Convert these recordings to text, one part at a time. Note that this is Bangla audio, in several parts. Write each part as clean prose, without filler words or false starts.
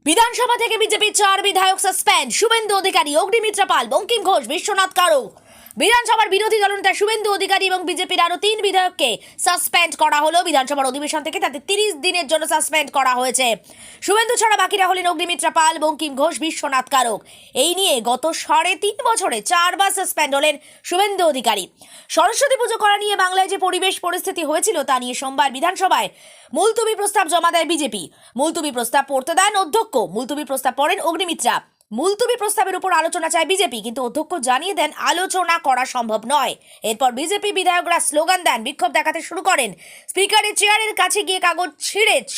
বিধানসভা থেকে বিজেপির 4 বিধায়ক সাসপেন্ড। শুভেন্দু অধিকারী, অগ্নিমিত্রা পাল, বঙ্কিম ঘোষ, বিশ্বনাথ কারো। বিধানসভার বিরোধী দলনেতা শুভেন্দু অধিকারী এবং বিজেপির আরো 3 বিধায়ককে সাসপেন্ড করা হলো। বিধানসভার অধিবেশন থেকে তাদের 30 দিনের জন্য সাসপেন্ড করা হয়েছে। শুভেন্দু ছাড়া বাকিরা হলেন অগ্নিমিত্রা পাল, বঙ্কিম ঘোষ, বিশ্বনাথ কারো। এই নিয়ে গত 3.5 বছরে 4 বার সাসপেন্ড হলেন শুভেন্দু অধিকারী। সরস্বতী পুজো করা নিয়ে বাংলায় যে পরিবেশ পরিস্থিতি হয়েছিল তা নিয়ে সোমবার বিধানসভায় মুলতবি প্রস্তাব জমা দেয় বিজেপি। মুলতবি প্রস্তাব পড়তে দেন অধ্যক্ষ। মুলতবি প্রস্তাব পড়েন অগ্নিমিত্রা। মুলতবি প্রস্তাবের উপর আলোচনা চায় বিজেপি, কিন্তু অধ্যক্ষ জানিয়ে দেন আলোচনা করা সম্ভব নয়। এরপর বিজেপি বিধায়করা স্লোগান দেন, বিক্ষোভ দেখাতে শুরু করেন। স্পিকারের চেয়ারের কাছে গিয়ে কাগজ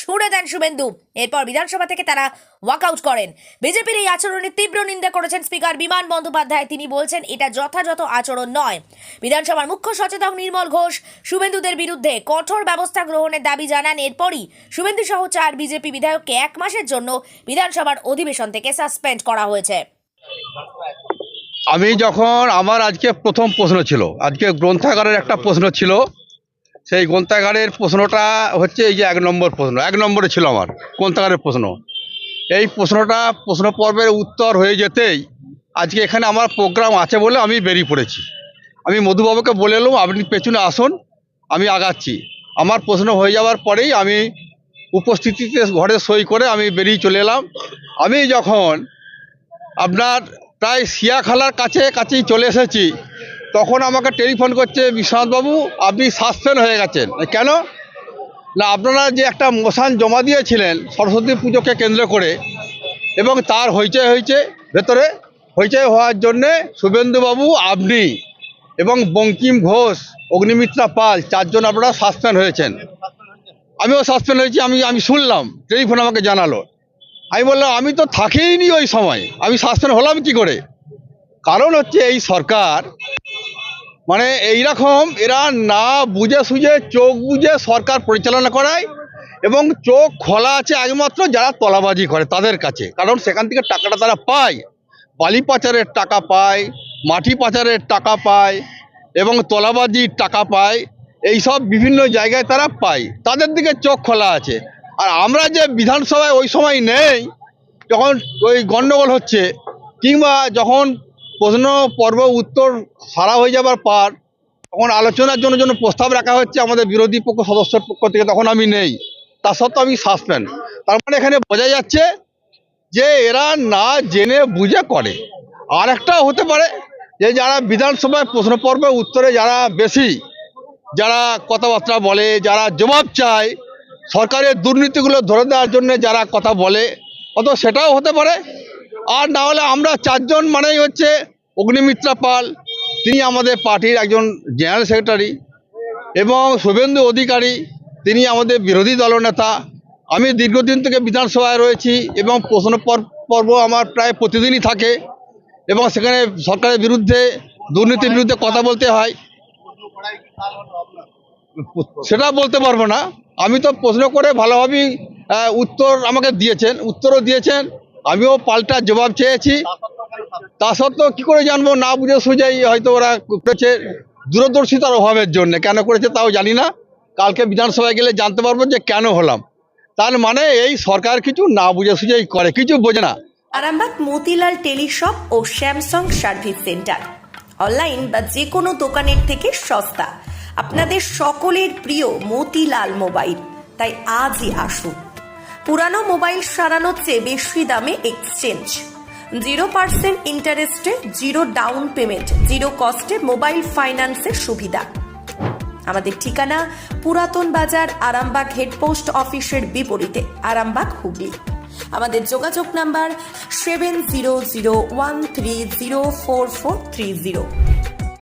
ছুঁড়ে দেন শুভেন্দু। এরপর বিধানসভা থেকে তারা ওয়াকআউট করেন। বিজেপির এই আচরণের তীব্র নিন্দা করেছেন স্পিকার বিমান বন্দ্যোপাধ্যায়। তিনি বলছেন এটা যথাযথ আচরণ নয়। বিধানসভার মুখ্য সচেতক নির্মল ঘোষ শুভেন্দুদের বিরুদ্ধে কঠোর ব্যবস্থা গ্রহণের দাবি জানান। এরপরই শুভেন্দু সহ 4 বিজেপি বিধায়ককে 1 মাসের জন্য বিধানসভার অধিবেশন থেকে সাসপেন্ড করা হয়েছে। আমি যখন আমার আজকে প্রথম প্রশ্ন ছিল, আজকে গ্রন্থাগারের একটা প্রশ্ন ছিল, সেই গ্রন্থাগারের প্রশ্নটা হচ্ছে এই যে 1 নম্বর প্রশ্ন, 1 নম্বরে ছিল আমার গ্রন্থাগারের প্রশ্ন। এই প্রশ্ন পর্বের উত্তর হয়ে যেতেই আজকে এখানে আমার প্রোগ্রাম আছে বলে আমি বেরিয়ে পড়েছি। আমি মধুবাবুকে বলে এলাম আপনি পেছনে আসুন, আমি আগাচ্ছি। আমার প্রশ্ন হয়ে যাওয়ার পরেই আমি উপস্থিতিতে ঘরে সই করে আমি বেরিয়ে চলে এলাম। আমি যখন আপনার প্রায় সিয়াখালার কাছেই চলে এসেছি, তখন আমাকে টেলিফোন করছে, বিশ্বনাথবাবু আপনি সাসপেন্ড হয়ে গেছেন। কেন না, আপনারা যে একটা মোশন জমা দিয়েছিলেন সরস্বতী পুজোকে কেন্দ্র করে, এবং তার হইচই হয়েছে, ভেতরে হইচই হওয়ার জন্যে শুভেন্দুবাবু, আপনি এবং বঙ্কিম ঘোষ, অগ্নিমিত্রা পাল 4 জন আপনারা সাসপেন্ড হয়েছেন। আমিও সাসপেন্ড হয়েছি। আমি শুনলাম, টেলিফোন আমাকে জানালো। আমি বললাম আমি তো থাকিনি ওই সময়, আমি সাসপেন্ড হলাম কি করে? কারণ হচ্ছে এই সরকার মানে এইরকম, এরা না বুঝে সুঝে চোখ বুঝে সরকার পরিচালনা করায়, এবং চোখ খোলা আছে একমাত্র যারা তলাবাজি করে তাদের কাছে। কারণ সেখান থেকে টাকাটা তারা পায়, বালি পাচারের টাকা পায়, মাটি পাচারের টাকা পায়, এবং তলাবাজির টাকা পায়। এইসব বিভিন্ন জায়গায় তারা পায়, তাদের দিকে চোখ খোলা আছে। আর আমরা যে বিধানসভায় ওই সময় নেই, যখন ওই গণ্ডগোল হচ্ছে, কিংবা যখন প্রশ্ন পর্ব উত্তর সারা হয়ে যাবার পর তখন আলোচনার জন্য প্রস্তাব রাখা হচ্ছে আমাদের বিরোধী পক্ষ সদস্যের পক্ষ থেকে, তখন আমি নেই। তা সত্ত্বেও আমি সাসপেন্ড। তার মানে এখানে বোঝা যাচ্ছে যে এরা না জেনে বুঝে করে। আর একটাও হতে পারে যে যারা বিধানসভায় প্রশ্ন পর্বে উত্তরে যারা কথাবার্তা বলে, যারা জবাব চায়, সরকারের দুর্নীতিগুলো ধরে দেওয়ার জন্য যারা কথা বলে, অত সেটাও হতে পারে। আর না হলে আমরা 4 জন মানেই হচ্ছে অগ্নিমিত্রা পাল, তিনি আমাদের পার্টির একজন জেনারেল সেক্রেটারি, এবং শুভেন্দু অধিকারী, তিনি আমাদের বিরোধী দলনেতা। আমি দীর্ঘদিন থেকে বিধানসভায় রয়েছি এবং প্রশ্ন পর্ব আমার প্রায় প্রতিদিনই থাকে, এবং সেখানে সরকারের বিরুদ্ধে, দুর্নীতির বিরুদ্ধে কথা বলতে হয়। সেটা বলতে পারবো না। আমি তো প্রশ্ন করে ভালোভাবেই উত্তর আমাকে দিয়েছেন, উত্তরও দিয়েছেন, আমিও পাল্টা জবাব চেয়েছি। তা সত্ত্বেও কী করে জানবো? না বুঝে সুঝেই হয়তো ওরা করেছে, দূরদর্শিতার অভাবের জন্য। কেন করেছে তাও জানি না, কালকে বিধানসভায় গেলে জানতে পারবো যে কেন হলাম। তার মানে এই সরকার কিছু না বুঝে সুঝেই করে, কিছু বোঝে না। আরামবাগ মতিলাল টেলিশপ ও স্যামসাং সার্ভিস সেন্টার, অনলাইন বা যে কোনো দোকানের থেকে সস্তা। আপনাদের সকলের প্রিয় মতিলাল মোবাইল, তাই আজই আসুন। পুরানো মোবাইল সারানোর চেয়ে বেশি দামে এক্সচেঞ্জ, 0% ইন্টারেস্টে, 0 ডাউন পেমেন্ট, 0 কস্টে মোবাইল ফাইন্যান্সের সুবিধা। আমাদের ঠিকানা পুরাতন বাজার, আরামবাগ হেডপোস্ট অফিসের বিপরীতে, আরামবাগ, হুগলি। আমাদের যোগাযোগ নাম্বার 7001304430।